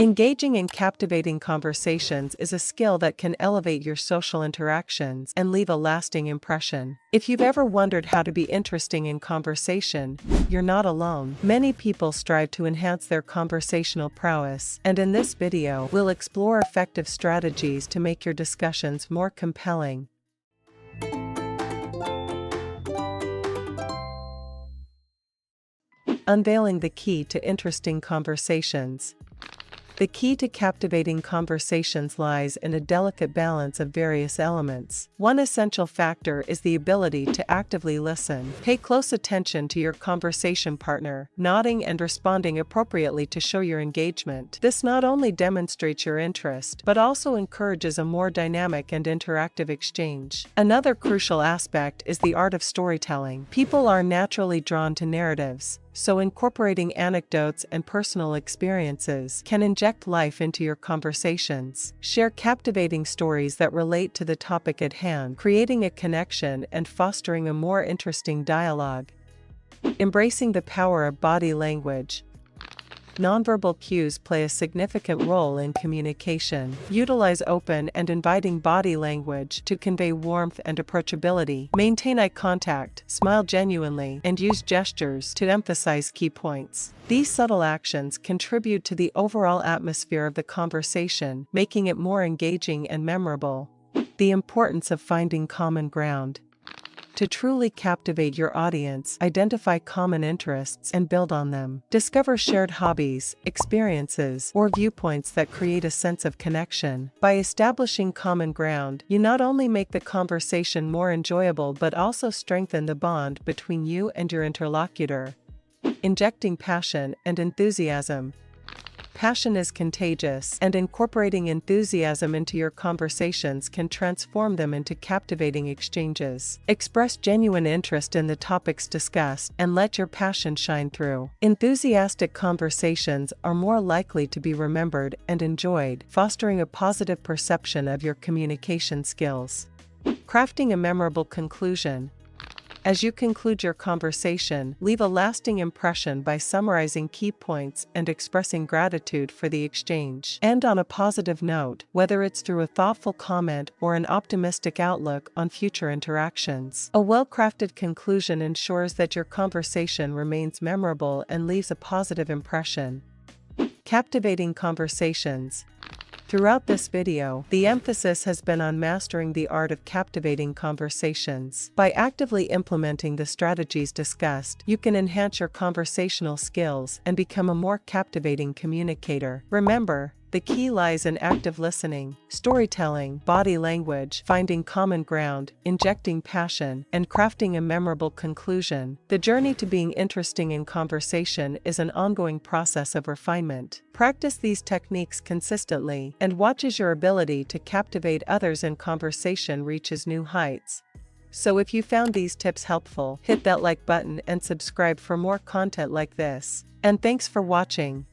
Engaging in captivating conversations is a skill that can elevate your social interactions and leave a lasting impression. If you've ever wondered how to be interesting in conversation, you're not alone. Many people strive to enhance their conversational prowess, and in this video, we'll explore effective strategies to make your discussions more compelling. Unveiling the key to interesting conversations. The key to captivating conversations lies in a delicate balance of various elements. One essential factor is the ability to actively listen. Pay close attention to your conversation partner, nodding and responding appropriately to show your engagement. This not only demonstrates your interest, but also encourages a more dynamic and interactive exchange. Another crucial aspect is the art of storytelling. People are naturally drawn to narratives, so incorporating anecdotes and personal experiences can inject life into your conversations. Share captivating stories that relate to the topic at hand, creating a connection and fostering a more interesting dialogue. Embracing the power of body language. Nonverbal cues play a significant role in communication. Utilize open and inviting body language to convey warmth and approachability. Maintain eye contact, smile genuinely, and use gestures to emphasize key points. These subtle actions contribute to the overall atmosphere of the conversation, making it more engaging and memorable. The importance of finding common ground. To truly captivate your audience, identify common interests and build on them. Discover shared hobbies, experiences, or viewpoints that create a sense of connection. By establishing common ground, you not only make the conversation more enjoyable but also strengthen the bond between you and your interlocutor. Injecting passion and enthusiasm. Passion is contagious, and incorporating enthusiasm into your conversations can transform them into captivating exchanges. Express genuine interest in the topics discussed, and let your passion shine through. Enthusiastic conversations are more likely to be remembered and enjoyed, fostering a positive perception of your communication skills. Crafting a memorable conclusion. As you conclude your conversation, leave a lasting impression by summarizing key points and expressing gratitude for the exchange. End on a positive note, whether it's through a thoughtful comment or an optimistic outlook on future interactions. A well-crafted conclusion ensures that your conversation remains memorable and leaves a positive impression. Captivating conversations. Throughout this video, the emphasis has been on mastering the art of captivating conversations. By actively implementing the strategies discussed, you can enhance your conversational skills and become a more captivating communicator. Remember, the key lies in active listening, storytelling, body language, finding common ground, injecting passion, and crafting a memorable conclusion. The journey to being interesting in conversation is an ongoing process of refinement. Practice these techniques consistently, and watch as your ability to captivate others in conversation reaches new heights. So if you found these tips helpful, hit that like button and subscribe for more content like this. And thanks for watching.